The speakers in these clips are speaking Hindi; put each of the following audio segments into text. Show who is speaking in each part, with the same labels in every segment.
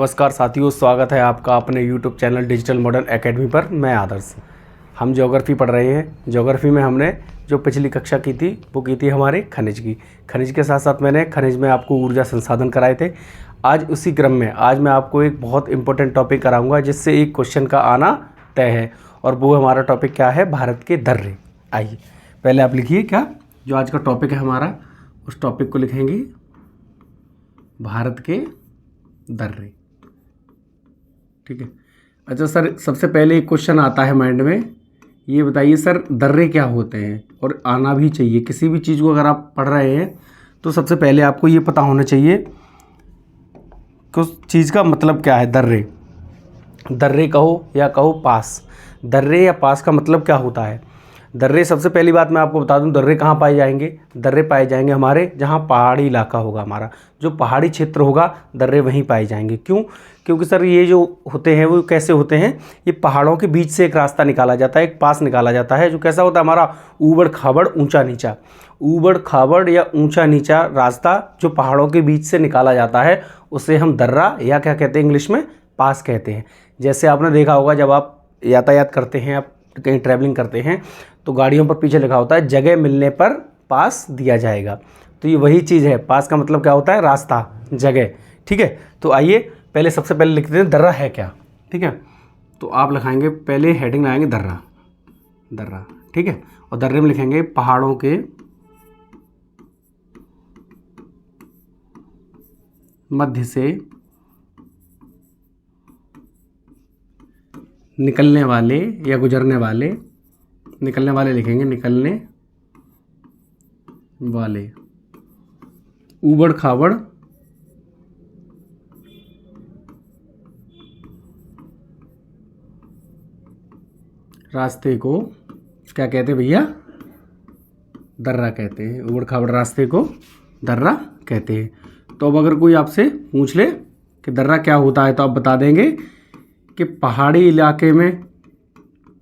Speaker 1: नमस्कार साथियों, स्वागत है आपका अपने YouTube channel digital modern academy पर। मैं आदर्श। हम ज्योग्राफी पढ़ रहे हैं। ज्योग्राफी में हमने जो पिछली कक्षा की थी वो की थी हमारे खनिज की। खनिज के साथ साथ मैंने खनिज में आपको ऊर्जा संसाधन कराए थे। आज उसी क्रम में आज मैं आपको एक बहुत इंपॉर्टेंट टॉपिक कराऊंगा जिससे एक क्वेश्चन का आना तय है, और वो हमारा टॉपिक क्या है? भारत के दर्रे। आइए पहले आप लिखिए क्या जो आज का टॉपिक है हमारा, उस टॉपिक को लिखेंगे भारत के दर्रे। ठीक है। अच्छा सर, सबसे पहले एक क्वेश्चन आता है माइंड में, ये बताइए सर दर्रे क्या होते हैं? और आना भी चाहिए, किसी भी चीज़ को अगर आप पढ़ रहे हैं तो सबसे पहले आपको ये पता होना चाहिए कि उस चीज़ का मतलब क्या है। दर्रे, दर्रे कहो या कहो पास, दर्रे या पास का मतलब क्या होता है? दर्रे, सबसे पहली बात मैं आपको बता दूं, दर्रे कहाँ पाए जाएंगे? दर्रे पाए जाएंगे हमारे जहाँ पहाड़ी इलाका होगा, हमारा जो पहाड़ी क्षेत्र होगा, दर्रे वहीं पाए जाएंगे। क्यों? क्योंकि सर ये जो होते हैं वो कैसे होते हैं? ये पहाड़ों के बीच से एक रास्ता निकाला जाता है, एक पास निकाला जाता है जो कैसा होता है? हमारा ऊबड़ खाबड़ ऊंचा नीचा, ऊबड़ खाबड़ या ऊंचा नीचा रास्ता जो पहाड़ों के बीच से निकाला जाता है, उसे हम दर्रा या क्या कहते हैं इंग्लिश में? पास कहते हैं। जैसे आपने देखा होगा जब आप यातायात करते हैं, आप कहीं ट्रैवलिंग करते हैं तो गाड़ियों पर पीछे लिखा होता है जगह मिलने पर पास दिया जाएगा। तो ये वही चीज़ है। पास का मतलब क्या होता है? रास्ता, जगह। ठीक है। तो आइए पहले सबसे पहले लिखते हैं दर्रा है क्या। ठीक है। तो आप लिखाएंगे, पहले हेडिंग लगाएंगे दर्रा, दर्रा। ठीक है। और दर्रे में लिखेंगे पहाड़ों के मध्य से निकलने वाले या गुजरने वाले, निकलने वाले लिखेंगे, निकलने वाले ऊबड़ खाबड़ रास्ते को क्या कहते हैं भैया? दर्रा कहते हैं। ऊबड़ खाबड़ रास्ते को दर्रा कहते हैं। तो अब अगर कोई आपसे पूछ ले कि दर्रा क्या होता है तो आप बता देंगे कि पहाड़ी इलाके में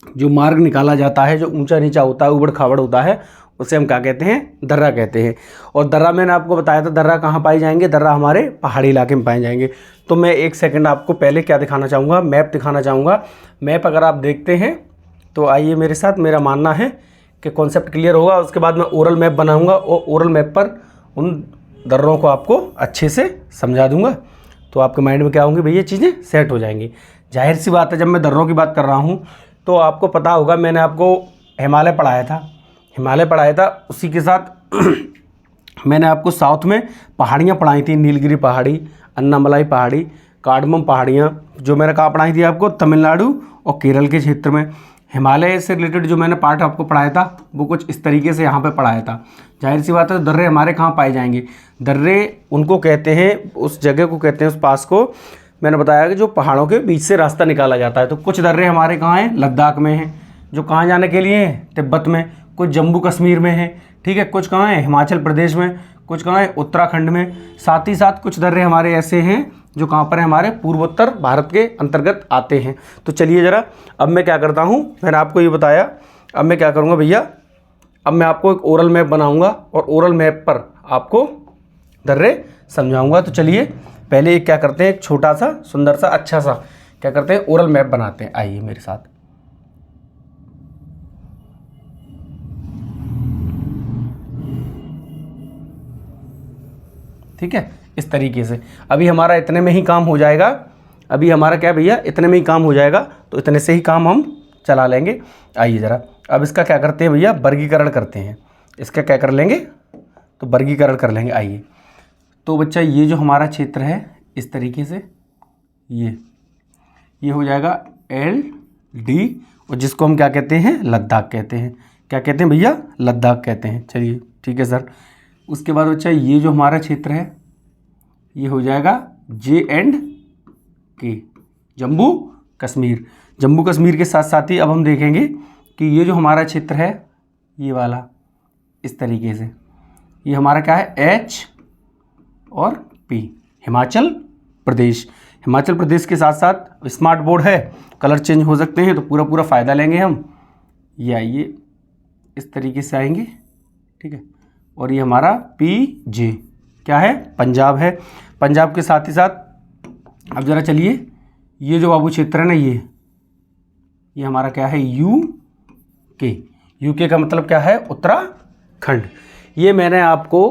Speaker 1: जो मार्ग निकाला जाता है, जो ऊंचा नीचा होता है, ऊबड़ खाबड़ होता है, उसे हम क्या कहते हैं? दर्रा कहते हैं। और दर्रा मैंने आपको बताया था, दर्रा कहाँ पाए जाएंगे? दर्रा हमारे पहाड़ी इलाके में पाए जाएंगे। तो मैं एक सेकंड आपको पहले क्या दिखाना चाहूँगा? मैप दिखाना चाहूँगा। मैप अगर आप देखते हैं तो आइए मेरे साथ। मेरा मानना है कि कॉन्सेप्ट क्लियर होगा। उसके बाद मैं ओरल मैप बनाऊँगा और ओरल मैप पर उन दर्रों को आपको अच्छे से समझा दूँगा। तो आपके माइंड में क्या होंगी भैया? चीज़ें सेट हो जाएंगी। जाहिर सी बात है, जब मैं दर्रों की बात कर रहा हूँ तो आपको पता होगा मैंने आपको हिमालय पढ़ाया था, हिमालय पढ़ाया था। उसी के साथ मैंने आपको साउथ में पहाड़ियाँ पढ़ाई थी, नीलगिरी पहाड़ी, अन्नामलाई पहाड़ी, कार्डमम पहाड़ियाँ, जो मैंने कहाँ पढ़ाई थी आपको? तमिलनाडु और केरल के क्षेत्र में। हिमालय से रिलेटेड जो मैंने पार्ट आपको पढ़ाया था वो कुछ इस तरीके से यहाँ पे पढ़ाया था। जाहिर सी बात है, दर्रे हमारे कहाँ पाए जाएंगे? दर्रे उनको कहते हैं, उस जगह को कहते हैं, उस पास को मैंने बताया कि जो पहाड़ों के बीच से रास्ता निकाला जाता है। तो कुछ दर्रे हमारे कहाँ हैं? लद्दाख में हैं, जो कहाँ जाने के लिए हैं? तिब्बत में। कुछ जम्मू कश्मीर में हैं। ठीक है। कुछ कहाँ हैं? हिमाचल प्रदेश में। कुछ कहाँ हैं? उत्तराखंड में। साथ ही साथ कुछ दर्रे हमारे ऐसे हैं जो कहाँ पर है? हमारे पूर्वोत्तर भारत के अंतर्गत आते हैं। तो चलिए ज़रा, अब मैं क्या करता हूँ, मैंने आपको ये बताया, अब मैं क्या करूँगा भैया, अब मैं आपको एक ओरल मैप बनाऊँगा और ओरल मैप पर आपको दर्रे समझाऊँगा। तो चलिए पहले एक क्या करते हैं, एक छोटा सा सुंदर सा अच्छा सा क्या करते हैं, ओरल मैप बनाते हैं। आइए मेरे साथ। ठीक है। इस तरीके से अभी हमारा इतने में ही काम हो जाएगा। अभी हमारा क्या भैया? इतने में ही काम हो जाएगा। तो इतने से ही काम हम चला लेंगे। आइए ज़रा अब इसका क्या करते हैं भैया? वर्गीकरण करते हैं। इसका क्या कर लेंगे? तो वर्गीकरण कर लेंगे। आइए तो बच्चा, ये जो हमारा क्षेत्र है इस तरीके से, ये हो जाएगा LD, और जिसको हम क्या कहते हैं? लद्दाख कहते हैं। क्या कहते हैं भैया? लद्दाख कहते हैं। चलिए ठीक है सर। उसके बाद बच्चा, ये जो हमारा क्षेत्र है ये हो जाएगा J&K, जम्मू कश्मीर। जम्मू कश्मीर के साथ साथ ही अब हम देखेंगे कि ये जो हमारा क्षेत्र है ये वाला इस तरीके से, ये हमारा क्या है? H और P, हिमाचल प्रदेश। हिमाचल प्रदेश के साथ साथ स्मार्ट बोर्ड है, कलर चेंज हो सकते हैं, तो पूरा पूरा फ़ायदा लेंगे हम। ये आइए इस तरीके से आएंगे। ठीक है। और ये हमारा PJ क्या है? पंजाब है। पंजाब के साथ ही साथ अब ज़रा चलिए, ये जो बाबू क्षेत्र है ना, ये हमारा क्या है, यूके। यूके का मतलब क्या है, उत्तराखंड। ये मैंने आपको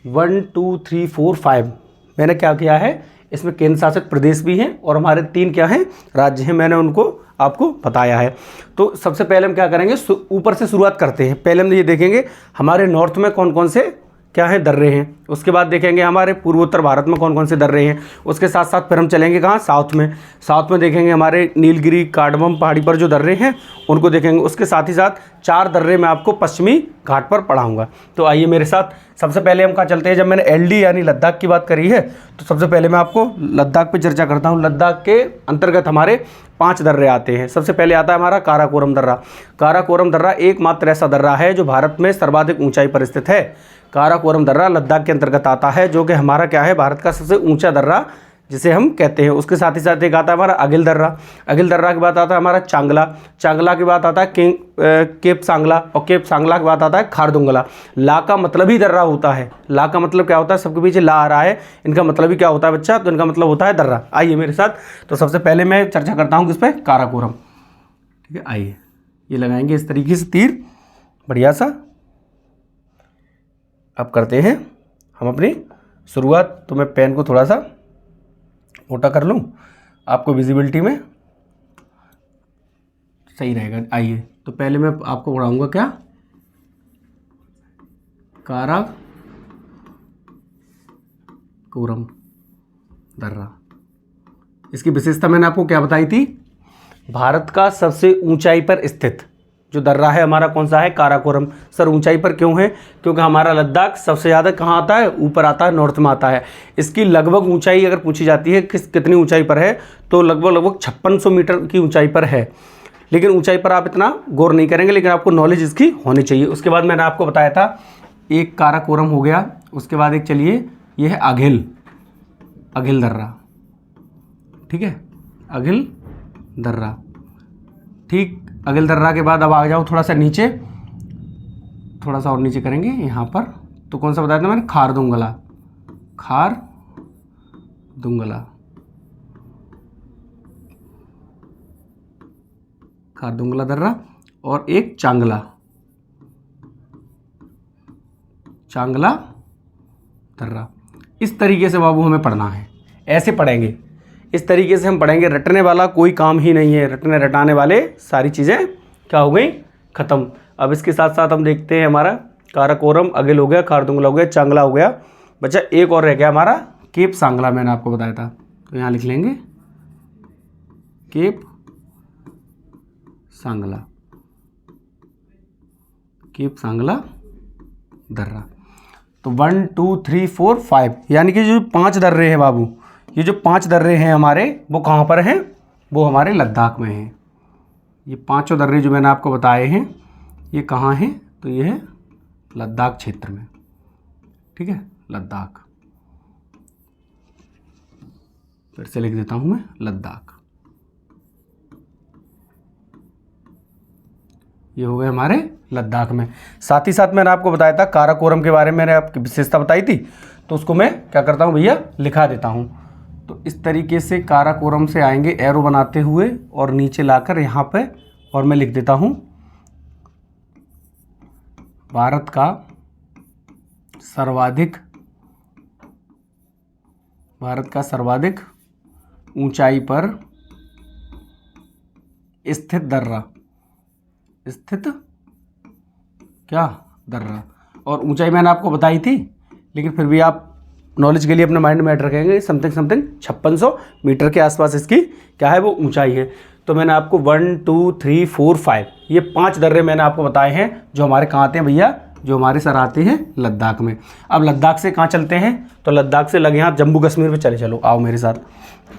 Speaker 1: 1 2 3 4 5 मैंने क्या किया है, इसमें केंद्र शासित प्रदेश भी हैं और हमारे 3 क्या हैं, राज्य हैं, मैंने उनको आपको बताया है। तो सबसे पहले हम क्या करेंगे, ऊपर से शुरुआत करते हैं। पहले हम ये देखेंगे हमारे नॉर्थ में कौन कौन से क्या है, दर्रे हैं। उसके बाद देखेंगे हमारे पूर्वोत्तर भारत में कौन कौन से दर्रे हैं। उसके साथ साथ फिर हम चलेंगे कहाँ, साउथ में। साउथ में देखेंगे हमारे नीलगिरी कार्डमम पहाड़ी पर जो दर्रे हैं उनको देखेंगे। उसके साथ ही साथ 4 दर्रे मैं आपको पश्चिमी घाट पर पढ़ाऊँगा। तो आइए मेरे साथ, सबसे पहले हम कहाँ चलते हैं। जब मैंने एलडी यानी लद्दाख की बात करी है तो सबसे पहले मैं आपको लद्दाख पर चर्चा करता हूँ। लद्दाख के अंतर्गत हमारे 5 दर्रे आते हैं। सबसे पहले आता है हमारा काराकोरम दर्रा। काराकोरम दर्रा एकमात्र ऐसा दर्रा है जो भारत में सर्वाधिक ऊंचाई पर स्थित है। काराकोरम दर्रा लद्दाख के अंतर्गत आता है, जो कि हमारा क्या है, भारत का सबसे ऊंचा दर्रा जिसे हम कहते हैं। उसके साथ ही साथ एक आता है हमारा अगिल दर्रा। अगिल दर्रा के बाद आता है हमारा चांगला। चांगला के बाद आता है केप सांगला, और केप सांगला के बाद आता है खारदुंगला। ला का मतलब ही दर्रा होता है। ला का मतलब क्या होता है, सबके पीछे ला आ रहा है, इनका मतलब ही क्या होता है बच्चा, तो इनका मतलब होता है दर्रा। आइए मेरे साथ, तो सबसे पहले मैं चर्चा करता हूँ किस पे, काराकोरम। ठीक है, आइए ये लगाएंगे इस तरीके से तीर, बढ़िया सा। अब करते हैं हम अपनी शुरुआत। तो मैं पेन को थोड़ा सा मोटा कर लूँ, आपको विजिबिलिटी में सही रहेगा। आइए, तो पहले मैं आपको पढ़ाऊँगा क्या, काराकोरम दर्रा। इसकी विशेषता मैंने आपको क्या बताई थी, भारत का सबसे ऊंचाई पर स्थित जो दर्रा है हमारा कौन सा है, काराकोरम। सर ऊंचाई पर क्यों है, क्योंकि हमारा लद्दाख सबसे ज़्यादा कहाँ आता है, ऊपर आता है, नॉर्थ में आता है। इसकी लगभग ऊंचाई अगर पूछी जाती है कितनी ऊंचाई पर है, तो लगभग 5600 मीटर की ऊंचाई पर है। लेकिन ऊंचाई पर आप इतना गौर नहीं करेंगे, लेकिन आपको नॉलेज इसकी होनी चाहिए। उसके बाद मैंने आपको बताया था, एक काराकोरम हो गया, उसके बाद एक चलिए ये है अघिल दर्रा। ठीक है, अघिल दर्रा। ठीक, अघिल दर्रा के बाद अब आ जाओ थोड़ा सा नीचे, थोड़ा सा और नीचे करेंगे यहाँ पर। तो कौन सा बताया था मैंने, खारदुंगला। खारदुंगला दर्रा, और एक चांगला दर्रा। इस तरीके से बाबू हमें पढ़ना है, ऐसे पढ़ेंगे, इस तरीके से हम पढ़ेंगे। रटने वाला कोई काम ही नहीं है, रटाने वाले सारी चीज़ें क्या हो गई, ख़त्म। अब इसके साथ साथ हम देखते हैं हमारा काराकोरम, अगिल हो गया, खारदुंगला हो गया, चांगला हो गया, बच्चा एक और रह गया हमारा केप सांगला, मैंने आपको बताया था। तो यहाँ लिख लेंगे केप सांगला दर्रा। तो 1 2 3 4 5 यानी कि जो 5 दर्रे हैं बाबू, ये जो 5 दर्रे हैं हमारे, वो कहाँ पर हैं, वो हमारे लद्दाख में हैं। ये 5 दर्रे जो मैंने आपको बताए हैं, ये कहाँ हैं, तो ये है लद्दाख क्षेत्र में। ठीक है, लद्दाख, फिर से लिख देता हूँ मैं, लद्दाख। ये हो गए हमारे लद्दाख में। साथ ही साथ मैंने आपको बताया था काराकोरम के बारे में, मैंने आपकी विशेषता बताई थी, तो उसको मैं क्या करता हूँ भैया, लिखा देता हूँ। तो इस तरीके से काराकोरम से आएंगे एरो बनाते हुए और नीचे लाकर यहाँ पे, और मैं लिख देता हूँ भारत का सर्वाधिक ऊंचाई पर स्थित दर्रा, दर्रा। और ऊंचाई मैंने आपको बताई थी, लेकिन फिर भी आप नॉलेज के लिए अपने माइंड में ऐड रखेंगे, समथिंग 5600 मीटर के आसपास इसकी क्या है, वो ऊंचाई है। तो मैंने आपको 1 2 3 4 5 ये 5 दर्रे मैंने आपको बताए हैं, जो हमारे कहाँ आते हैं भैया, जो हमारे सर आते हैं लद्दाख में। अब लद्दाख से कहाँ चलते हैं, तो लद्दाख से लगे यहाँ जम्मू कश्मीर में चलो आओ मेरे साथ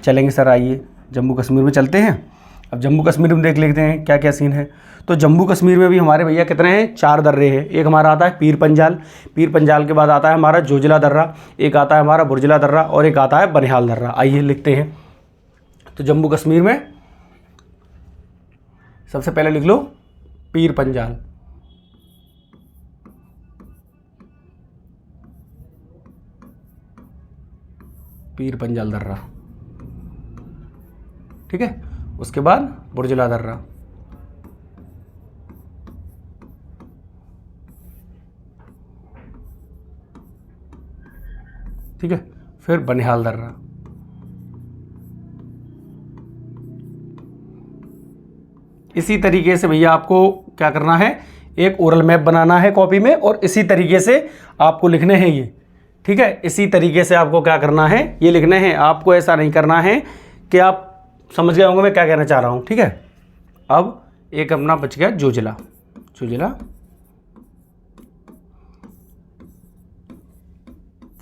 Speaker 1: चलेंगे सर, आइए जम्मू कश्मीर में चलते हैं। अब जम्मू कश्मीर में देख लेते हैं क्या क्या सीन है। तो जम्मू कश्मीर में भी हमारे भैया कितने हैं, 4 दर्रे हैं। एक हमारा आता है पीर पंजाल के बाद आता है हमारा जोजिला दर्रा, एक आता है हमारा बुर्जिला दर्रा, और एक आता है बनिहाल दर्रा। आइए लिखते हैं। तो जम्मू कश्मीर में सबसे पहले लिख लो पीर पंजाल, दर्रा। ठीक है। उसके बाद बुर्जुला दर्रा, ठीक है। फिर बनिहाल दर्रा, इसी तरीके से भैया आपको क्या करना है, एक ओरल मैप बनाना है कॉपी में और इसी तरीके से आपको लिखने हैं ये, ठीक है। इसी तरीके से आपको क्या करना है, ये लिखने हैं। आपको ऐसा नहीं करना है कि आप समझ गए होंगे मैं क्या कहना चाह रहा हूँ, ठीक है। अब एक अपना बच गया जोजिला। जोजिला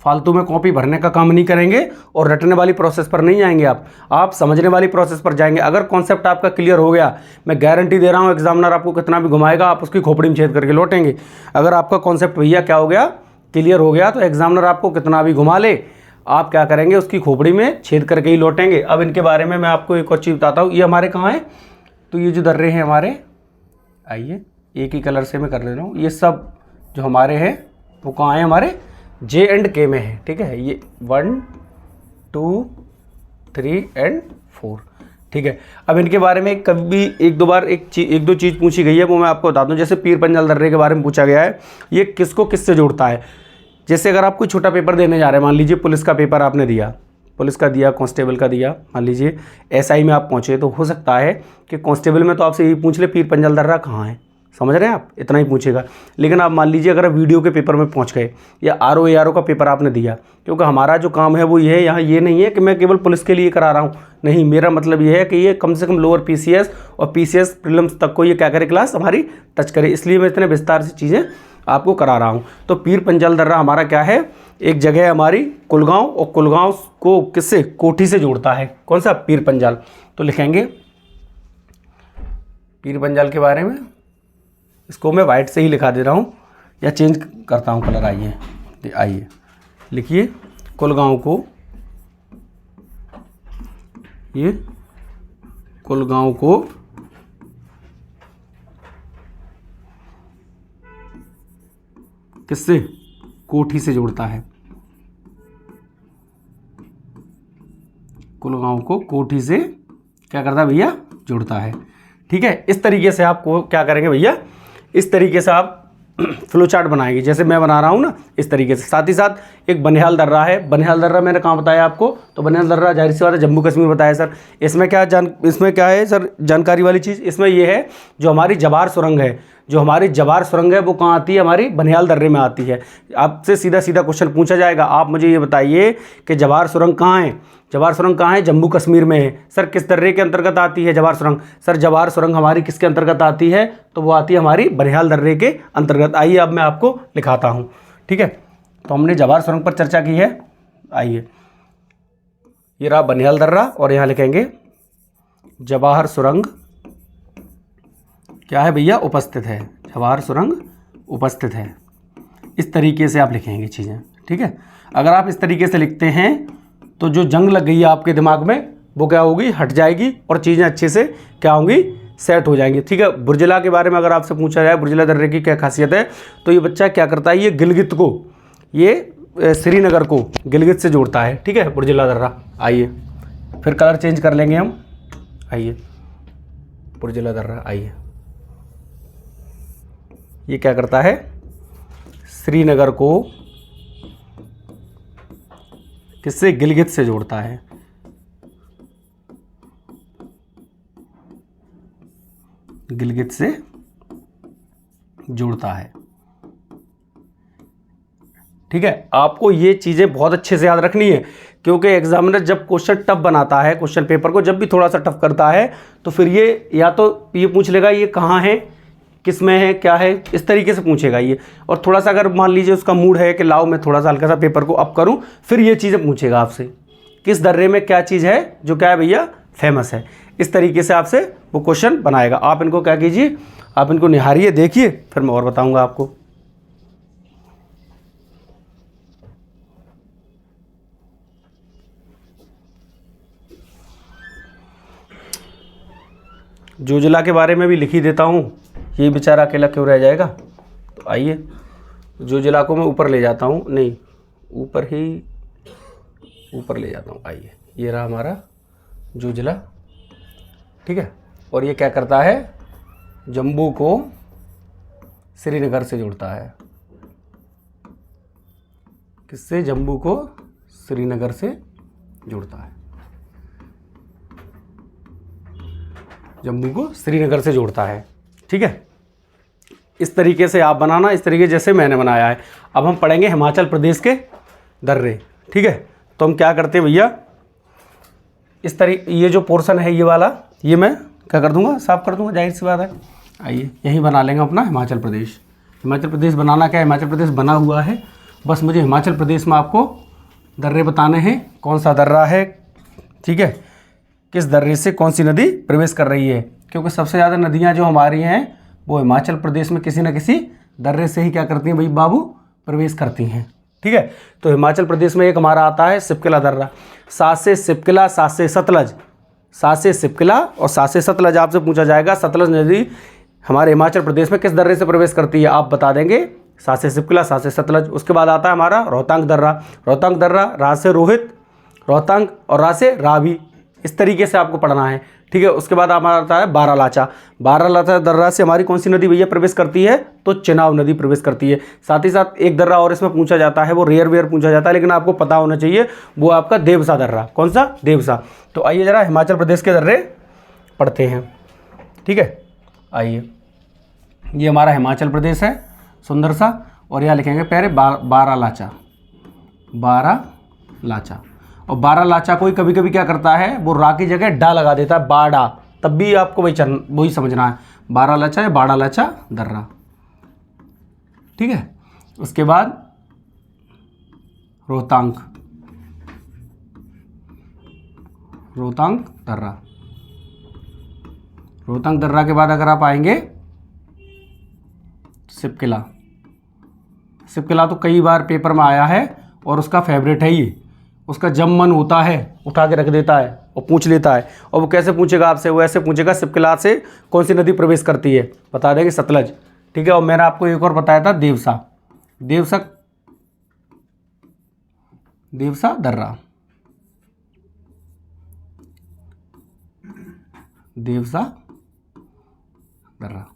Speaker 1: फालतू में कॉपी भरने का काम नहीं करेंगे और रटने वाली प्रोसेस पर नहीं जाएंगे आप समझने वाली प्रोसेस पर जाएंगे। अगर कॉन्सेप्ट आपका क्लियर हो गया, मैं गारंटी दे रहा हूँ एग्जामिनर आपको कितना भी घुमाएगा आप उसकी खोपड़ी में छेद करके लौटेंगे। अगर आपका कॉन्सेप्ट भैया क्या हो गया, क्लियर हो गया, तो एग्जामिनर आपको कितना भी घुमा ले, आप क्या करेंगे, उसकी खोपड़ी में छेद करके ही लौटेंगे। अब इनके बारे में मैं आपको एक और चीज़ बताता हूँ। ये हमारे कहाँ है, तो ये जो दर्रे हैं हमारे, आइए एक ही कलर से मैं कर ले रहा हूँ, ये सब जो हमारे हैं वो कहाँ है, हमारे जे एंड के में है, ठीक है। ये 1 2 3 एंड 4, ठीक है। अब इनके बारे में कभी एक दो बार एक दो चीज़ पूछी गई है, वो मैं आपको बता दूं। जैसे पीर पंजाल दर्रे के बारे में पूछा गया है, ये किसको किससे जोड़ता है। जैसे अगर आप कोई छोटा पेपर देने जा रहे हैं, मान लीजिए पुलिस का पेपर आपने दिया, पुलिस का दिया, कांस्टेबल का दिया, मान लीजिए एसआई में आप पहुँचे, तो हो सकता है कि कांस्टेबल में तो आपसे यही पूछ ले पीर पंजाल दर्रा कहाँ है, समझ रहे हैं आप, इतना ही पूछेगा। लेकिन आप मान लीजिए अगर वीडियो के पेपर में पहुंच गए या आरओ एआरओ का पेपर आपने दिया, क्योंकि हमारा जो काम है वो ये है, यहाँ ये नहीं है कि मैं केवल पुलिस के लिए करा रहा हूँ, नहीं, मेरा मतलब ये है कि ये कम से कम लोअर पीसीएस और पीसीएस प्रीलिम्स तक को ये क्या करे, क्लास हमारी टच करे, इसलिए मैं इतने विस्तार से चीज़ें आपको करा रहा हूँ। तो पीर पंजाल दर्रा हमारा क्या है, एक जगह है हमारी कुलगांव, और कुलगांव को किससे, कोठी से जोड़ता है। कौन सा, पीर पंजाल। तो लिखेंगे पीर पंजाल के बारे में, इसको मैं वाइट से ही लिखा दे रहा हूँ या चेंज करता हूँ कलर। आइए लिखिए कुलगांव को, ये कुलगांव को किससे, कोठी से जोड़ता है। कुलगांव को कोठी से क्या करता है भैया, जोड़ता है, ठीक है। इस तरीके से आपको क्या करेंगे भैया, इस तरीके से आप फ्लो चार्ट बनाएंगे, जैसे मैं बना रहा हूँ ना, इस तरीके से। साथ ही साथ एक बनिहाल दर्रा है, बनिहाल दर्रा मैंने कहाँ बताया आपको, तो बनिहाल दर्रा जाहिर सी बात है जम्मू कश्मीर बताया सर। इसमें क्या है सर जानकारी वाली चीज़, इसमें ये है जो हमारी जवार सुरंग है, जो हमारी जवार सुरंग है वो कहाँ आती है, हमारी बनिहाल दर्रे में आती है। आपसे सीधा सीधा क्वेश्चन पूछा जाएगा, आप मुझे ये बताइए कि जवार सुरंग कहाँ है, जवार सुरंग कहाँ है, जम्मू कश्मीर में है। सर किस दर्रे के अंतर्गत आती है जवार सुरंग, सर जवार सुरंग हमारी किसके अंतर्गत आती है, तो वो आती है हमारी बनिहाल दर्रे के अंतर्गत। आइए अब मैं आपको लिखाता हूँ, ठीक है। तो हमने जवार सुरंग पर चर्चा की है, आइए ये रहा बनिहाल दर्रा, और यहाँ लिखेंगे जवाहर सुरंग क्या है भैया, उपस्थित है, जवाहर सुरंग उपस्थित है। इस तरीके से आप लिखेंगे चीज़ें, ठीक है। अगर आप इस तरीके से लिखते हैं तो जो जंग लग गई है आपके दिमाग में वो क्या होगी, हट जाएगी, और चीज़ें अच्छे से क्या होंगी, सेट हो जाएंगी, ठीक है। बुर्जिला के बारे में अगर आपसे पूछा जाए बुर्जिला दर्रे की क्या खासियत है, तो ये बच्चा क्या करता है, ये गिलगित को, ये श्रीनगर को गिलगित से जोड़ता है, ठीक है, बुर्जिला दर्रा। आइए फिर कलर चेंज कर लेंगे हम, आइए बुर्जिला दर्रा, आइए ये क्या करता है, श्रीनगर को किससे, गिलगित से जोड़ता है, गिलगित से जोड़ता है, ठीक है। आपको ये चीज़ें बहुत अच्छे से याद रखनी है, क्योंकि एग्जामिनर जब क्वेश्चन टफ बनाता है, क्वेश्चन पेपर को जब भी थोड़ा सा टफ करता है, तो फिर ये या तो ये पूछ लेगा ये कहाँ है, किस में है, क्या है, इस तरीके से पूछेगा ये। और थोड़ा सा अगर मान लीजिए उसका मूड है कि लाओ मैं थोड़ा सा हल्का सा पेपर को अप करूं, फिर ये चीज़ें पूछेगा आपसे, किस दर्रे में क्या चीज़ है जो क्या है भैया फेमस है। इस तरीके से आपसे वो क्वेश्चन बनाएगा। आप इनको क्या कीजिए, आप इनको निहारिए, देखिए, फिर मैं और बताऊँगा आपको। जोजिला के बारे में भी लिख ही देता हूँ, ये बेचारा अकेला क्यों रह जाएगा। तो आइए जोजिला को मैं ऊपर ले जाता हूँ, नहीं ऊपर ही ऊपर ले जाता हूँ। आइए ये रहा हमारा जोजिला, ठीक है। और ये क्या करता है, जम्मू को श्रीनगर से जोड़ता है। किससे? जम्मू को श्रीनगर से जोड़ता है। जम्मू को श्रीनगर से जोड़ता है, ठीक है। इस तरीके से आप बनाना, इस तरीके जैसे मैंने बनाया है। अब हम पढ़ेंगे हिमाचल प्रदेश के दर्रे, ठीक है। तो हम क्या करते हैं भैया, इस तरीके ये जो पोर्शन है ये वाला, ये मैं क्या कर दूंगा, साफ कर दूंगा, जाहिर सी बात है। आइए यहीं बना लेंगे अपना हिमाचल प्रदेश। हिमाचल प्रदेश बनाना क्या है, हिमाचल प्रदेश बना हुआ है, बस मुझे हिमाचल प्रदेश में आपको दर्रे बताने हैं। कौन सा दर्रा है, ठीक है, किस दर्रे से कौन सी नदी प्रवेश कर रही है, क्योंकि सबसे ज़्यादा नदियाँ जो हमारी हैं वो हिमाचल प्रदेश में किसी न किसी दर्रे से ही क्या करती हैं भाई बाबू, प्रवेश करती हैं, ठीक है। तो हिमाचल प्रदेश में एक हमारा आता है सिपकिला दर्रा, सात से सिपकिला, सात से सतलज, सात से सिपकिला और सात से सतलज। आपसे पूछा जाएगा सतलज नदी हमारे हिमाचल प्रदेश में किस दर्रे से प्रवेश करती है, आप बता देंगे सात से सिपकिला, सात से सतलज। उसके बाद आता है हमारा रोहतांग दर्रा, रोहतांग दर्रा रा से रोहित, रोहतांग और रा से रावी, इस तरीके से आपको पढ़ना है, ठीक है। उसके बाद हमारा आता है बारालाचा, बारालाचा दर्रा से हमारी कौन सी नदी भैया प्रवेश करती है, तो चिनाब नदी प्रवेश करती है। साथ ही साथ एक दर्रा और इसमें पूछा जाता है, वो रेयर वेयर पूछा जाता है लेकिन आपको पता होना चाहिए, वो आपका देवसा दर्रा। कौन सा? देवसा। तो आइए जरा हिमाचल प्रदेश के दर्रे पढ़ते हैं, ठीक है। आइए, ये हमारा हिमाचल प्रदेश है सुंदर सा, और यहाँ लिखेंगे पहले बारालाचा, बारालाचा। और बारालाचा कोई कभी कभी क्या करता है, वो रा की जगह डा लगा देता है, बाड़ा, तब भी आपको वही समझना है, बारालाचा या बाड़ालाचा दर्रा, ठीक है। उसके बाद रोहतांग, रोहतांग दर्रा, रोहतांग दर्रा के बाद अगर आप आएंगे सिपकिला, सिपकिला तो कई बार पेपर में आया है और उसका फेवरेट है ये, उसका जब मन होता है उठा के रख देता है और पूछ लेता है। और वो कैसे पूछेगा आपसे, वो ऐसे पूछेगा सिपकिला से कौन सी नदी प्रवेश करती है, बता देंगे सतलज, ठीक है। और मैंने आपको एक और बताया था देवसा, देवसा, देवसा दर्रा, देवसा दर्रा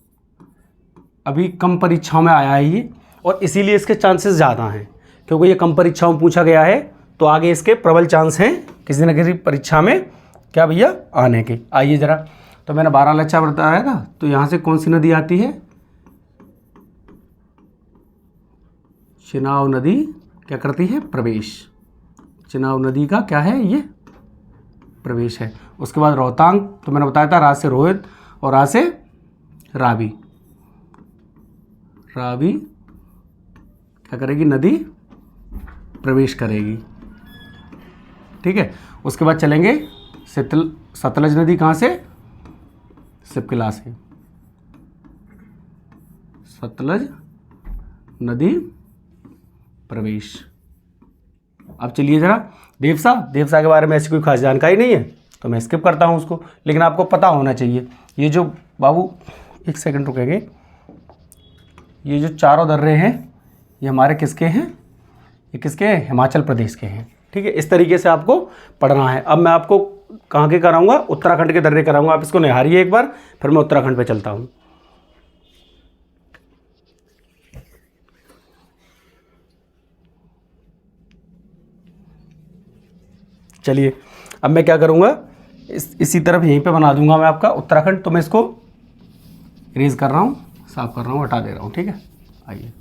Speaker 1: अभी कम परीक्षाओं में आया है ये, और इसीलिए इसके चांसेस ज़्यादा हैं, क्योंकि ये कम परीक्षाओं में पूछा गया है, तो आगे इसके प्रबल चांस हैं किसी न किसी परीक्षा में क्या भैया आने के। आइए जरा, तो मैंने बारालाचा बताया था, तो यहाँ से कौन सी नदी आती है, चिनाब नदी क्या करती है, प्रवेश, चिनाब नदी का क्या है ये, प्रवेश है। उसके बाद रोहतांग, तो मैंने बताया था रा से रोहित और रा से रावी, रावी क्या करेगी, नदी प्रवेश करेगी, ठीक है। उसके बाद चलेंगे सतलज नदी, कहाँ से, सिपकिला से, सतलज नदी प्रवेश। अब चलिए जरा देवसा, देवसा के बारे में ऐसी कोई खास जानकारी नहीं है तो मैं स्किप करता हूँ उसको, लेकिन आपको पता होना चाहिए। ये जो बाबू, एक सेकंड रुकेंगे, ये जो चारों दर्रे हैं ये हमारे किसके हैं, ये किसके हैं, हिमाचल प्रदेश के हैं, ठीक है। इस तरीके से आपको पढ़ना है। अब मैं आपको कहाँ के कराऊंगा, उत्तराखंड के दर्रे कराऊंगा, आप इसको निहारिए एक बार, फिर मैं उत्तराखंड पे चलता हूँ। चलिए, अब मैं क्या करूँगा, इसी तरफ यहीं पे बना दूंगा मैं आपका उत्तराखंड। तो मैं इसको इरेज कर रहा हूँ, साफ कर रहा हूँ, हटा दे रहा हूँ, ठीक है। आइए,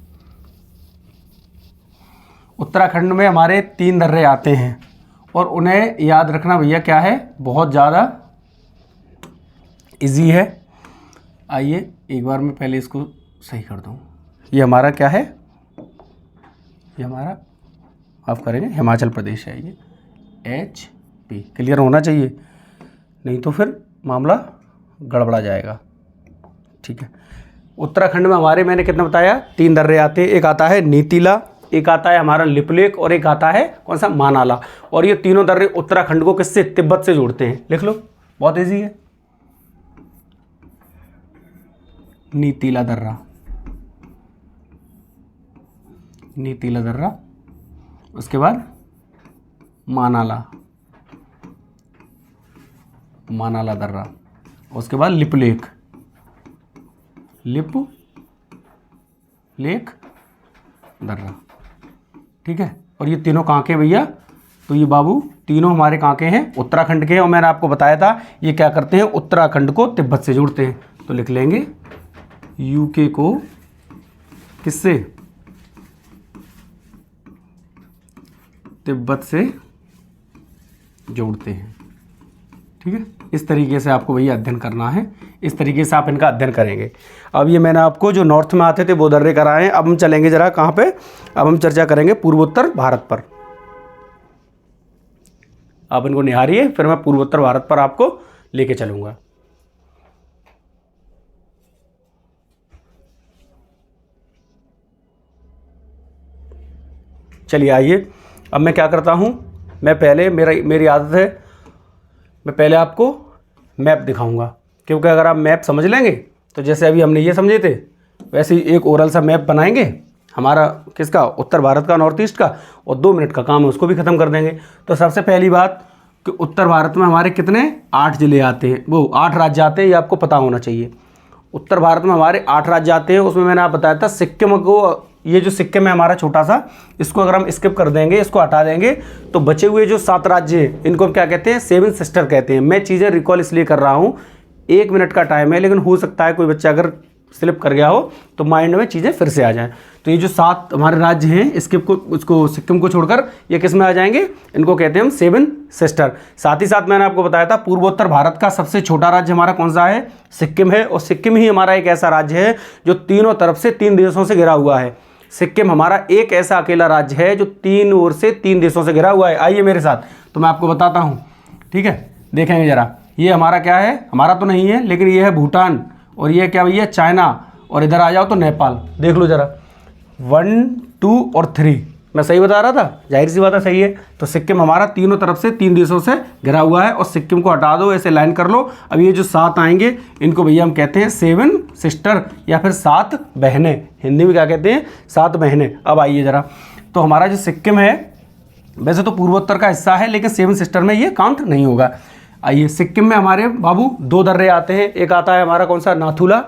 Speaker 1: उत्तराखंड में हमारे 3 दर्रे आते हैं और उन्हें याद रखना भैया क्या है, बहुत ज़्यादा इजी है। आइए एक बार मैं पहले इसको सही कर दूँ। ये हमारा क्या है, ये हमारा माफ़ करेंगे हिमाचल प्रदेश है, ये HP क्लियर होना चाहिए, नहीं तो फिर मामला गड़बड़ा जाएगा, ठीक है। उत्तराखंड में हमारे मैंने कितना बताया, 3 दर्रे आते हैं, एक आता है नीतीला, एक आता है हमारा लिपलेक और एक आता है कौन सा, मानाला। और ये तीनों दर्रे उत्तराखंड को किससे, तिब्बत से जोड़ते हैं। लिख लो, बहुत इजी है। नीतीला दर्रा, नीतीला दर्रा, उसके बाद मानाला, मानाला दर्रा, उसके बाद लिप लेख, लिप लेख दर्रा, ठीक है। और ये तीनों कहाँ के भैया, तो ये बाबू तीनों हमारे कहाँ के हैं, उत्तराखंड के हैं। और मैंने आपको बताया था ये क्या करते हैं, उत्तराखंड को तिब्बत से जोड़ते हैं। तो लिख लेंगे यूके को किससे, तिब्बत से जोड़ते हैं, ठीक है। इस तरीके से आपको भैया अध्ययन करना है, इस तरीके से आप इनका अध्ययन करेंगे। अब ये मैंने आपको जो नॉर्थ में आते थे वो दर्रे कराए हैं। अब हम चलेंगे जरा कहाँ पे, अब हम चर्चा करेंगे पूर्वोत्तर भारत पर। आप इनको निहारिए, फिर मैं पूर्वोत्तर भारत पर आपको लेके चलूंगा। चलिए आइए, अब मैं क्या करता हूँ, मैं पहले मेरी आदत है, मैं पहले आपको मैप दिखाऊंगा, क्योंकि अगर आप मैप समझ लेंगे तो जैसे अभी हमने ये समझे थे वैसे ही एक ओरल सा मैप बनाएंगे हमारा किसका, उत्तर भारत का, नॉर्थ ईस्ट का, और 2 मिनट का काम है उसको भी ख़त्म कर देंगे। तो सबसे पहली बात कि उत्तर भारत में हमारे कितने 8 ज़िले आते हैं, वो 8 राज्य आते हैं, ये आपको पता होना चाहिए। उत्तर भारत में हमारे 8 राज्य आते हैं, उसमें मैंने आप बताया था सिक्किम को, ये जो सिक्किम है हमारा छोटा सा, इसको अगर हम स्किप कर देंगे, इसको हटा देंगे, तो बचे हुए जो 7 राज्य हैं इनको हम क्या कहते हैं, 7 सिस्टर कहते हैं। मैं चीज़ें रिकॉल इसलिए कर रहा हूँ, 1 मिनट का टाइम है, लेकिन हो सकता है कोई बच्चा अगर स्लिप कर गया हो तो माइंड में चीज़ें फिर से आ जाएं। तो ये जो 7 हमारे राज्य हैं, स्किप को, उसको सिक्किम को छोड़कर ये किस में आ जाएंगे, इनको कहते हैं हम 7 सिस्टर। साथ ही साथ मैंने आपको बताया था पूर्वोत्तर भारत का सबसे छोटा राज्य हमारा कौन सा है, सिक्किम है। और सिक्किम ही हमारा एक ऐसा राज्य है जो तीनों तरफ से 3 देशों से घिरा हुआ है। सिक्किम हमारा एक ऐसा अकेला राज्य है जो 3 ओर से 3 देशों से घिरा हुआ है। आइए मेरे साथ, तो मैं आपको बताता हूँ, ठीक है। देखेंगे जरा, ये हमारा क्या है, हमारा तो नहीं है, लेकिन ये है भूटान, और ये क्या भैया, चाइना, और इधर आ जाओ तो नेपाल। देख लो जरा, 1, 2 और 3, मैं सही बता रहा था, जाहिर सी बात है सही है। तो सिक्किम हमारा तीनों तरफ से 3 देशों से घिरा हुआ है, और सिक्किम को हटा दो, ऐसे लाइन कर लो। अब ये जो 7 आएंगे इनको भैया हम कहते हैं 7 सिस्टर, या फिर 7 बहनें, हिंदी में क्या कहते हैं, 7 बहनें। अब आइए जरा, तो हमारा जो सिक्किम है वैसे तो पूर्वोत्तर का हिस्सा है, लेकिन 7 सिस्टर में ये काउंट नहीं होगा। आइए, सिक्किम में हमारे बाबू 2 दर्रे आते हैं, एक आता है हमारा कौन सा, नाथुला,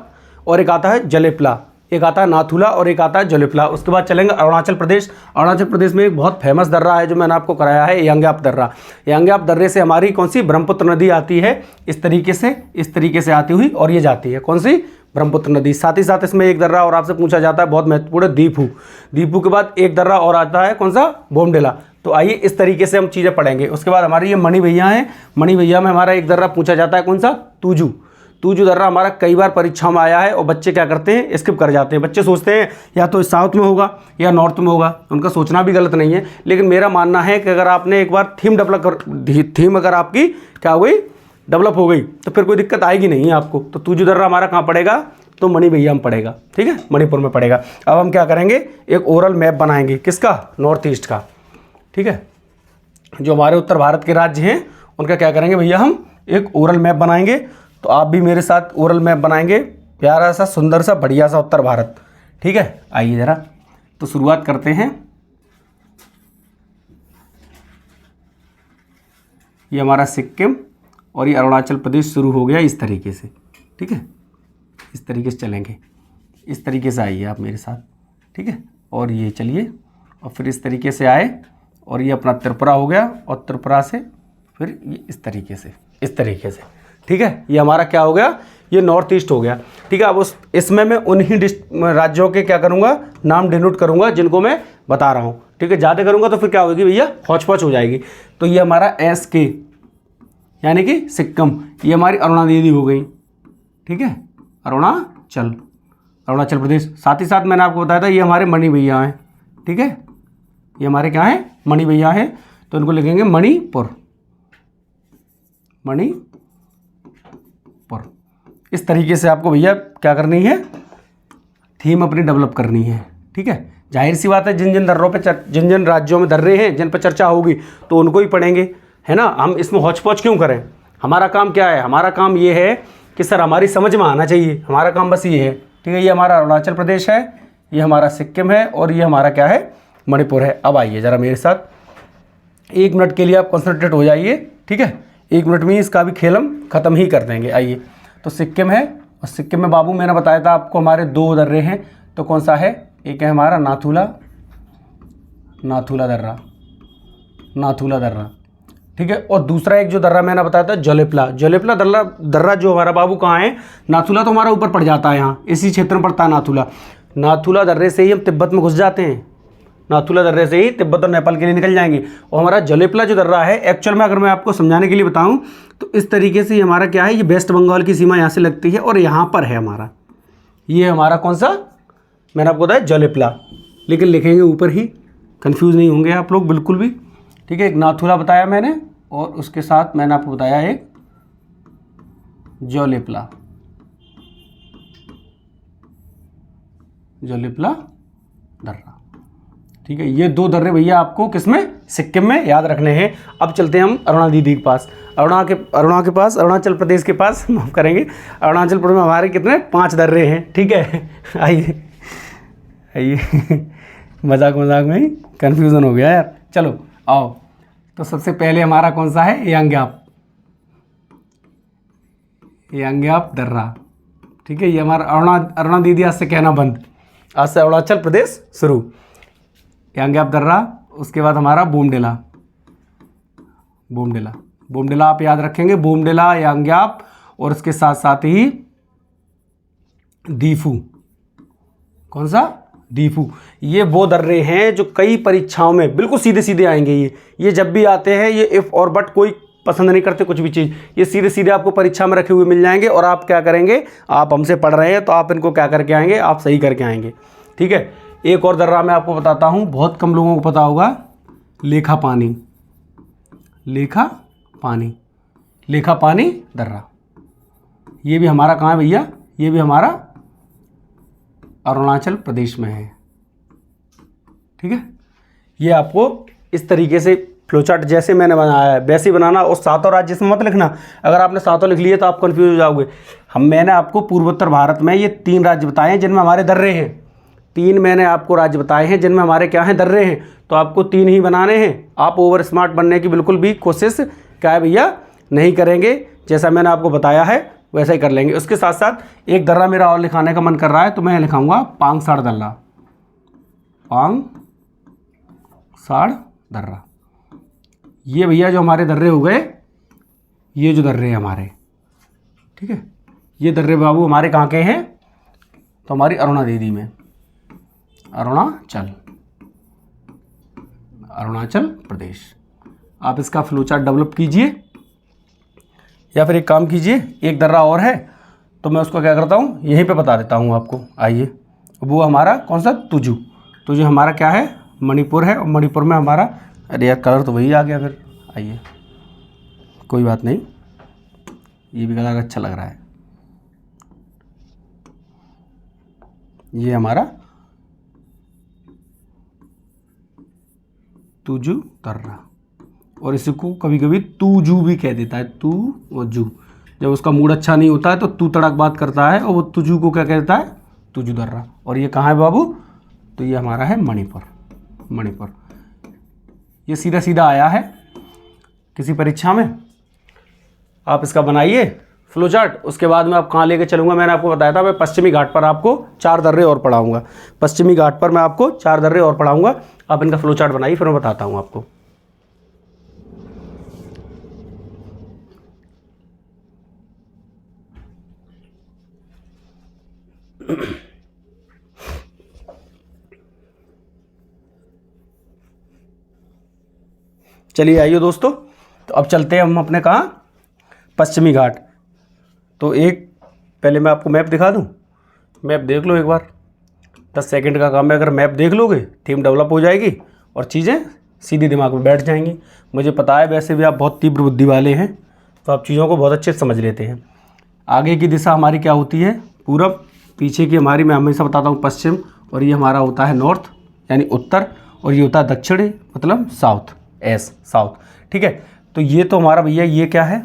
Speaker 1: और एक आता है जलेपला। एक आता है नाथुला और एक आता है जलेपला। उसके बाद चलेंगे अरुणाचल प्रदेश। अरुणाचल प्रदेश में एक बहुत फेमस दर्रा है जो मैंने आपको कराया है, यांग्याप दर्रा। यांग्याप दर्रे से हमारी कौन सी, ब्रह्मपुत्र नदी आती है, इस तरीके से आती हुई, और ये जाती है कौन सी, ब्रह्मपुत्र नदी। साथ ही साथ इसमें एक दर्रा और आपसे पूछा जाता है, बहुत महत्वपूर्ण, दीपू। दीपू के बाद एक दर्रा और आता है कौन सा, बोमडिला। तो आइए इस तरीके से हम चीज़ें पढ़ेंगे। उसके बाद हमारी ये मणि भैया हैं, मणि भैया में हमारा एक दर्रा पूछा जाता है कौन सा, तूजू। तूजू दर्रा हमारा कई बार परीक्षा में आया है, और बच्चे क्या करते हैं, स्किप कर जाते हैं। बच्चे सोचते हैं या तो साउथ में होगा या नॉर्थ में होगा, उनका सोचना भी गलत नहीं है, लेकिन मेरा मानना है कि अगर आपने एक बार थीम अगर आपकी क्या हो गई, डेवलप हो गई, तो फिर कोई दिक्कत आएगी नहीं आपको। तो तूजू दर्रा हमारा कहाँ पड़ेगा, तो मणि भैया में पड़ेगा, ठीक है, मणिपुर में पड़ेगा। अब हम क्या करेंगे, एक ओरल मैप बनाएंगे, किसका, नॉर्थ ईस्ट का, ठीक है। जो हमारे उत्तर भारत के राज्य हैं उनका क्या करेंगे भैया, हम एक ओरल मैप बनाएंगे। तो आप भी मेरे साथ ओरल मैप बनाएंगे, प्यारा सा, सुंदर सा, बढ़िया सा उत्तर भारत, ठीक है। आइए जरा, तो शुरुआत करते हैं। ये हमारा सिक्किम और ये अरुणाचल प्रदेश शुरू हो गया इस तरीके से, ठीक है। इस तरीके से चलेंगे, इस तरीके से आइए आप मेरे साथ, ठीक है। और ये चलिए, और फिर इस तरीके से आए, और ये अपना त्रिपुरा हो गया, और त्रिपुरा से फिर ये इस तरीके से, ठीक है। ये हमारा क्या हो गया, ये नॉर्थ ईस्ट हो गया, ठीक है। अब इसमें मैं उन्हीं राज्यों के क्या करूँगा, नाम डिनोट करूँगा जिनको मैं बता रहा हूँ, ठीक है। ज़्यादा करूँगा तो फिर क्या होगी भैया, हौच पौच हो जाएगी। तो ये हमारा SK यानी कि सिक्किम, ये हमारी अरुणा दीदी हो गई, ठीक है, अरुणाचल प्रदेश। साथ ही साथ मैंने आपको बताया था ये हमारे मणि भैया हैं, ठीक है, ये हमारे क्या हैं, मणि भैया हैं। तो इनको लिखेंगे मणिपुर। इस तरीके से आपको भैया क्या करनी है, थीम अपनी डेवलप करनी है, ठीक है। जाहिर सी बात है, जिन जिन दर्रों पे जिन जिन राज्यों में दर्रे हैं जिन पर चर्चा होगी तो उनको ही पढ़ेंगे, है ना। हम इसमें हौच पौच क्यों करें, हमारा काम क्या है, हमारा काम ये है कि सर हमारी समझ में आना चाहिए, हमारा काम बस ये है, ठीक है। ये हमारा अरुणाचल प्रदेश है, ये हमारा सिक्किम है, और ये हमारा क्या है, मणिपुर है। अब आइए ज़रा मेरे साथ, 1 मिनट के लिए आप कंसंट्रेट हो जाइए, ठीक है। 1 मिनट में इसका भी खेल हम ख़त्म ही कर देंगे। आइए, तो सिक्किम है, और सिक्किम में बाबू मैंने बताया था आपको हमारे 2 दर्रे हैं, तो कौन सा है, एक है हमारा नाथुला दर्रा, नाथुला दर्रा, ठीक है। और दूसरा एक जो दर्रा मैंने बताया था जोलेप्ला दर्रा जो हमारा बाबू कहाँ है, नाथुला तो हमारा ऊपर पड़ जाता है, यहाँ इसी क्षेत्र में पड़ता है नाथुला दर्रे से ही हम तिब्बत में घुस जाते हैं, नाथुला दर्रे से ही तिब्बत और नेपाल के लिए निकल जाएंगे। और हमारा जोलेप्ला जो दर्रा है, एक्चुअल में अगर मैं आपको समझाने के लिए बताऊं तो इस तरीके से हमारा क्या है, ये वेस्ट बंगाल की सीमा यहाँ से लगती है और यहाँ पर है हमारा, ये हमारा कौन सा, मैंने आपको बताया जोलेप्ला, लेकिन लिखेंगे ऊपर ही, कन्फ्यूज़ नहीं होंगे आप लोग बिल्कुल भी, ठीक है। एक नाथुला बताया मैंने और उसके साथ मैंने आपको बताया एक जोलेप्ला दर्रा, ठीक है। ये 2 दर्रे भैया आपको किसमें, सिक्किम में याद रखने हैं। अब चलते हैं हम अरुणा दीदी के पास, अरुणाचल प्रदेश के पास हम करेंगे। अरुणाचल प्रदेश में हमारे कितने 5 दर्रे हैं, ठीक है। आइए मजाक में ही कन्फ्यूज़न हो गया यार, चलो आओ। तो सबसे पहले हमारा कौन सा है, यांग्याप दर्रा, ठीक है। ये हमारा अरुणा दीदी आज से कहना बंद, आज से अरुणाचल प्रदेश शुरू, यांग्याप दर्रा। उसके बाद हमारा बोमडिला आप याद रखेंगे, बोमडिला, यांग्याप, और उसके साथ साथ ही दीफू, कौन सा, दीफू। ये वो दर्रे हैं जो कई परीक्षाओं में बिल्कुल सीधे सीधे आएंगे, ये जब भी आते हैं, ये इफ और बट कोई पसंद नहीं करते कुछ भी चीज़, ये सीधे सीधे आपको परीक्षा में रखे हुए मिल जाएंगे। और आप क्या करेंगे, आप हमसे पढ़ रहे हैं तो आप इनको क्या करके आएंगे, आप सही करके आएंगे, ठीक है। एक और दर्रा मैं आपको बताता हूँ, बहुत कम लोगों को पता होगा, लेखा पानी दर्रा। ये भी हमारा कहाँ है भैया, ये भी हमारा अरुणाचल प्रदेश में है, ठीक है। ये आपको इस तरीके से फ्लोचार्ट जैसे मैंने बनाया है वैसे ही बनाना, और 7 राज्य इसमें मत लिखना, अगर आपने 7 लिख लिए तो आप कंफ्यूज हो जाओगे। मैंने आपको पूर्वोत्तर भारत में ये 3 राज्य बताए हैं जिनमें हमारे दर्रे हैं, 3 मैंने आपको राज्य बताए हैं जिनमें हमारे क्या हैं, दर्रे हैं, तो आपको 3 ही बनाने हैं। आप ओवर स्मार्ट बनने की बिल्कुल भी कोशिश क्या है भैया नहीं करेंगे, जैसा मैंने आपको बताया है वैसा ही कर लेंगे। उसके साथ साथ एक दर्रा मेरा और लिखाने का मन कर रहा है, तो मैं लिखाऊंगा पांगसाड़ दर्रा। ये भैया जो हमारे दर्रे हो गए, ये जो दर्रे हैं हमारे, ठीक है, ये दर्रे बाबू हमारे कहाँ के हैं, तो हमारी अरुणा दीदी में, अरुणाचल प्रदेश। आप इसका फ्लोचार्ट डेवलप कीजिए, या फिर एक काम कीजिए, एक दर्रा और है तो मैं उसको क्या करता हूँ, यहीं पे बता देता हूँ आपको। आइए, वो हमारा कौन सा, तुजू हमारा क्या है, मणिपुर है, और मणिपुर में हमारा, अरे यार कलर तो वही आ गया फिर, आइए कोई बात नहीं, ये भी कलर अच्छा लग रहा है। ये हमारा तुजू दर्रा, और इसी को कभी कभी तूजू भी कह देता है, तू और जू। जब उसका मूड अच्छा नहीं होता है तो तू तड़क बात करता है, और वो तुजू को क्या कहता है, तुजू दर्रा। और ये कहाँ है बाबू, तो ये हमारा है मणिपुर। ये सीधा सीधा आया है किसी परीक्षा में, आप इसका बनाइए फ्लोचार्ट। उसके बाद में आप कहाँ लेके चलूँगा, मैंने आपको बताया था मैं पश्चिमी घाट पर आपको 4 दर्रे और पढ़ाऊँगा, पश्चिमी घाट पर मैं आपको 4 दर्रे और पढ़ाऊँगा। आप इनका फ्लोचार्ट बनाइए, फिर मैं बताता हूँ आपको। चलिए आइए दोस्तों, तो अब चलते हैं हम अपने कहाँ, पश्चिमी घाट। तो एक पहले मैं आपको मैप दिखा दूं, मैप देख लो एक बार, 10 सेकंड का काम है, अगर मैप देख लोगे थीम डेवलप हो जाएगी और चीज़ें सीधी दिमाग में बैठ जाएंगी। मुझे पता है वैसे भी आप बहुत तीव्र बुद्धि वाले हैं, तो आप चीज़ों को बहुत अच्छे से समझ लेते हैं। आगे की दिशा हमारी क्या होती है, पूरब, पीछे की हमारी मैं हमेशा बताता हूँ पश्चिम, और ये हमारा होता है नॉर्थ यानी उत्तर, और ये होता है दक्षिणी मतलब साउथ, साउथ, ठीक है। तो ये तो हमारा भैया ये क्या है,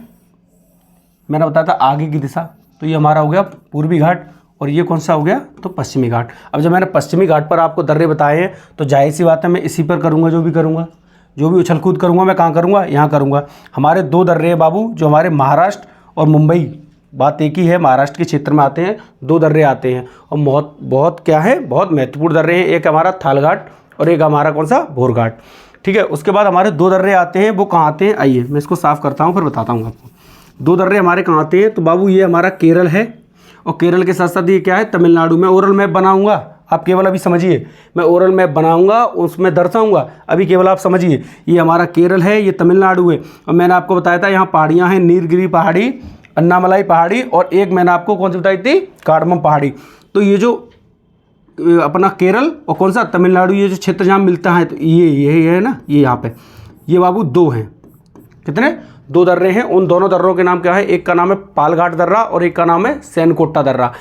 Speaker 1: मैंने बताया था आगे की दिशा, तो ये हमारा हो गया पूर्वी घाट, और ये कौन सा हो गया, तो पश्चिमी घाट। अब जब मैंने पश्चिमी घाट पर आपको दर्रे बताए हैं तो जाहिर सी बात है मैं इसी पर करूँगा, जो भी उछल कूद करूँगा मैं कहाँ करूँगा, यहाँ करूँगा। हमारे 2 दर्रे हैं बाबू जो हमारे महाराष्ट्र और मुंबई बात एक ही है, महाराष्ट्र के क्षेत्र में आते हैं, 2 दर्रे आते हैं और बहुत बहुत क्या है, बहुत महत्वपूर्ण दर्रे हैं। एक हमारा थाल घाट और एक हमारा कौन सा, भोर घाट। ठीक है, उसके बाद हमारे 2 दर्रे आते हैं, वो कहाँ आते हैं, आइए मैं इसको साफ़ करता हूँ फिर बताता हूँ आपको। 2 दर्रे हमारे कहाँ आते हैं, तो बाबू ये हमारा केरल है और केरल के साथ साथ ये क्या है, तमिलनाडु। में ओरल मैप बनाऊंगा, आप केवल अभी समझिए, मैं ओरल मैप बनाऊंगा उसमें दर्शाऊंगा, अभी केवल आप समझिए। ये हमारा केरल है, ये तमिलनाडु है और मैंने आपको बताया था यहाँ पहाड़ियाँ हैं, नीलगिरी पहाड़ी, अन्नामलाई पहाड़ी और एक मैंने आपको कौन सी बताई थी, कार्डमम पहाड़ी। तो ये जो अपना केरल और कौन सा, तमिलनाडु, ये जो क्षेत्र जहाँ मिलता है, तो ये है ना, ये यहाँ पे ये बाबू 2 हैं, कितने, 2 दर्रे हैं। उन दोनों दर्रों के नाम क्या है, एक का नाम है पालघाट दर्रा और एक का नाम है सैनकोट्टा दर्रा।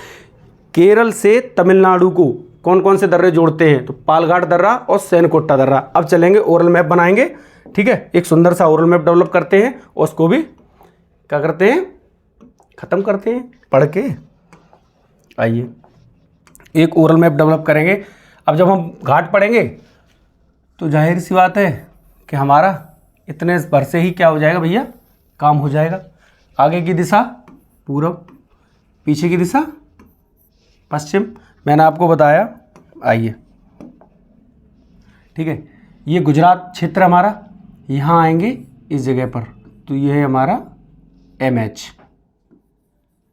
Speaker 1: केरल से तमिलनाडु को कौन कौन से दर्रे जोड़ते हैं, तो पालघाट दर्रा और सैनकोट्टा दर्रा। अब चलेंगे ओरल मैप बनाएंगे, ठीक है, एक सुंदर सा ओरल मैप डेवलप करते हैं और उसको भी क्या करते हैं, ख़त्म करते हैं पढ़ के। आइए एक ओरल मैप डेवलप करेंगे। अब जब हम घाट पढ़ेंगे तो जाहिर सी बात है कि हमारा इतने भर से ही क्या हो जाएगा भैया, काम हो जाएगा। आगे की दिशा पूरब, पीछे की दिशा पश्चिम, मैंने आपको बताया। आइए ठीक है, ये गुजरात क्षेत्र हमारा, यहाँ आएंगे इस जगह पर, तो ये है हमारा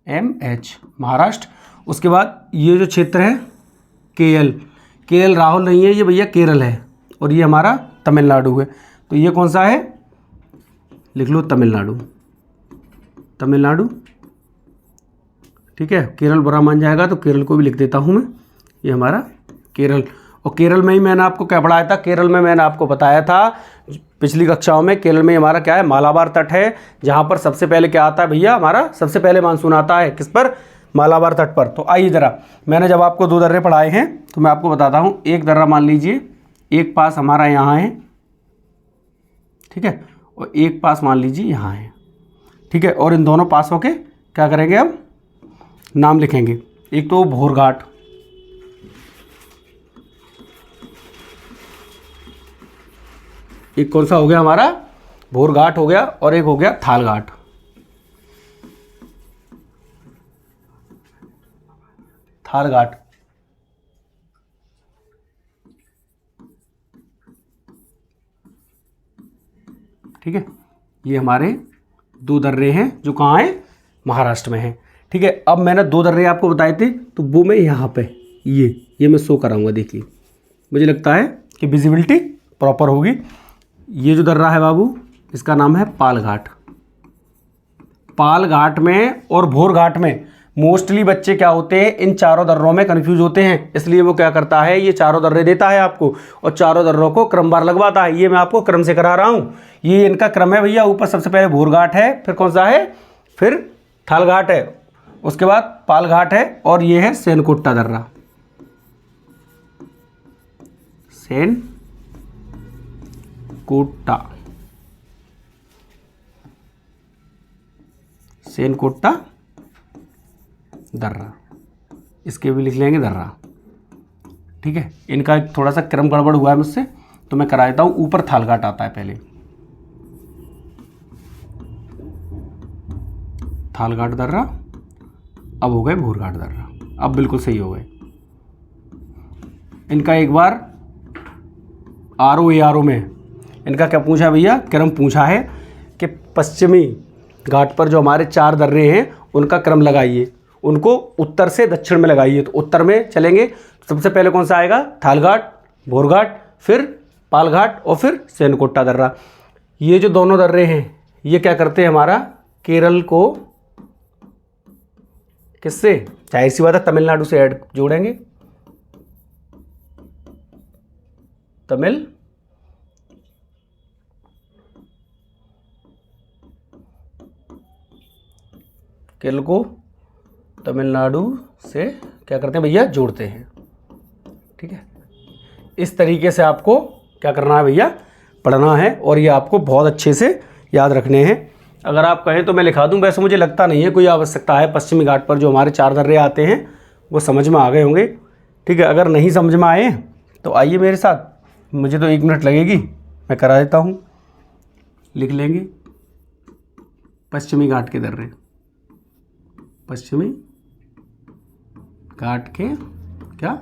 Speaker 1: MH महाराष्ट्र। उसके बाद ये जो क्षेत्र है KL राहुल नहीं है ये भैया, केरल है और ये हमारा तमिलनाडु है। तो ये कौन सा है, लिख लो तमिलनाडु, ठीक है। केरल बुरा मान जाएगा तो केरल को भी लिख देता हूँ मैं, ये हमारा केरल। और केरल में ही मैंने आपको क्या पढ़ाया था, केरल में मैंने आपको बताया था पिछली कक्षाओं में, केरल में हमारा क्या है, मालाबार तट है, जहाँ पर सबसे पहले क्या आता है भैया, हमारा सबसे पहले मानसून आता है किस पर, मालाबार तट पर। तो आइए ज़रा, मैंने जब आपको 2 दर्रे पढ़ाए हैं तो मैं आपको बताता हूँ। एक दर्रा मान लीजिए, एक पास हमारा यहाँ है, ठीक है, और एक पास मान लीजिए यहाँ है, ठीक है। और इन दोनों पासों के क्या करेंगे, हम नाम लिखेंगे। एक तो भोर घाट, एक कौन सा हो गया हमारा, भोर घाट हो गया, और एक हो गया थाल घाट। थाल घाट, ठीक है, ये हमारे 2 दर्रे हैं जो कहाँ हैं, महाराष्ट्र में हैं, ठीक है। अब मैंने 2 दर्रे आपको बताए थे, तो वो मैं यहाँ पे ये मैं शो कराऊंगा, देखिए मुझे लगता है कि विजिबिलिटी प्रॉपर होगी। ये जो दर्रा है बाबू, इसका नाम है पालघाट। पालघाट में और भोर घाट में मोस्टली बच्चे क्या होते हैं, इन चारों दर्रों में कंफ्यूज होते हैं, इसलिए वो क्या करता है, ये चारों दर्रे देता है आपको और चारों दर्रों को क्रमवार लगवाता है। ये मैं आपको क्रम से करा रहा हूँ, ये इनका क्रम है भैया। ऊपर सबसे पहले भोर घाट है, फिर कौन सा है, फिर थाल घाट है, उसके बाद पाल घाट है, और ये है सैनकोट्टा दर्रा। सैनकोट्टा दर्रा, इसके भी लिख लेंगे दर्रा, ठीक है। इनका थोड़ा सा क्रम गड़बड़ हुआ है मुझसे, तो मैं करा देता हूँ। ऊपर थाल घाट आता है पहले, थाल घाट दर्रा, अब हो गए भोर घाट दर्रा, अब बिल्कुल सही हो गए। इनका एक बार RO में इनका क्या पूछा भैया, क्रम पूछा है कि पश्चिमी घाट पर जो हमारे 4 दर्रे हैं उनका क्रम लगाइए, उनको उत्तर से दक्षिण में लगाइए। तो उत्तर में चलेंगे, सबसे पहले कौन सा आएगा, थाल घाट, भोर घाट, फिर पाल घाट और फिर सैनकोट्टा दर्रा। ये जो दोनों दर्रे हैं ये क्या करते हैं, हमारा केरल को किससे, जाहिर सी बात है तमिलनाडु से ऐड जोड़ेंगे, तमिल केरल को तमिलनाडु से क्या करते हैं भैया, जोड़ते हैं, ठीक है। इस तरीके से आपको क्या करना है भैया, पढ़ना है, और ये आपको बहुत अच्छे से याद रखने हैं। अगर आप कहें तो मैं लिखा दूं, वैसे मुझे लगता नहीं है कोई आवश्यकता है। पश्चिमी घाट पर जो हमारे 4 दर्रे आते हैं वो समझ में आ गए होंगे, ठीक है। अगर नहीं समझ में आए तो आइए मेरे साथ, मुझे तो 1 मिनट लगेगी, मैं करा देता हूँ। लिख लेंगे पश्चिमी घाट के दर्रे, पश्चिमी घाट के क्या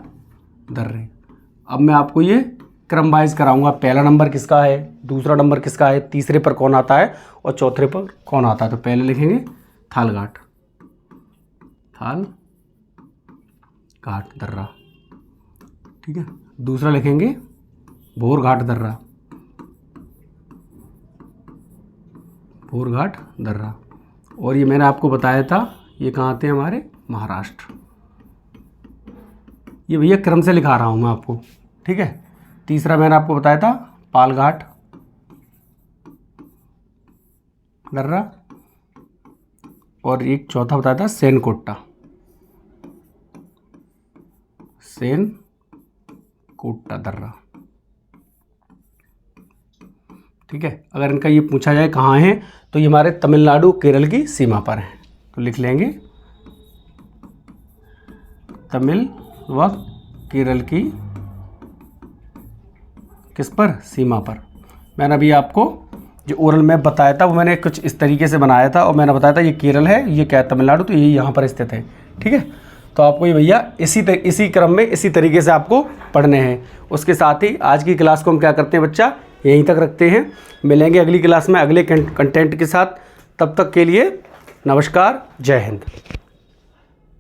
Speaker 1: दर्रे। अब मैं आपको ये क्रम वाइज कराऊंगा, पहला नंबर किसका है, दूसरा नंबर किसका है, तीसरे पर कौन आता है और चौथे पर कौन आता है। तो पहले लिखेंगे थाल घाट, थाल घाट दर्रा, ठीक है। दूसरा लिखेंगे भोर घाट दर्रा, भोर घाट दर्रा। और ये मैंने आपको बताया था ये कहाँ आते हैं, हमारे महाराष्ट्र। ये भैया क्रम से लिखा रहा हूँ मैं आपको, ठीक है। तीसरा मैंने आपको बताया था पालघाट दर्रा, और एक चौथा बताया था सेनकोट्टा, सेनकोट्टा दर्रा, ठीक है। अगर इनका ये पूछा जाए कहाँ है तो ये हमारे तमिलनाडु केरल की सीमा पर है। तो लिख लेंगे तमिल व केरल की किस पर, सीमा पर। मैंने अभी आपको जो ओरल मैप बताया था वो मैंने कुछ इस तरीके से बनाया था, और मैंने बताया था ये केरल है, ये क्या है तमिलनाडु, तो ये यहाँ पर स्थित है, ठीक है। तो आपको ये भैया इसी क्रम में इसी तरीके से आपको पढ़ने हैं। उसके साथ ही आज की क्लास को हम क्या करते हैं बच्चा, यहीं तक रखते हैं। मिलेंगे अगली क्लास में अगले कंटेंट के साथ। तब तक के लिए नमस्कार, जय हिंद।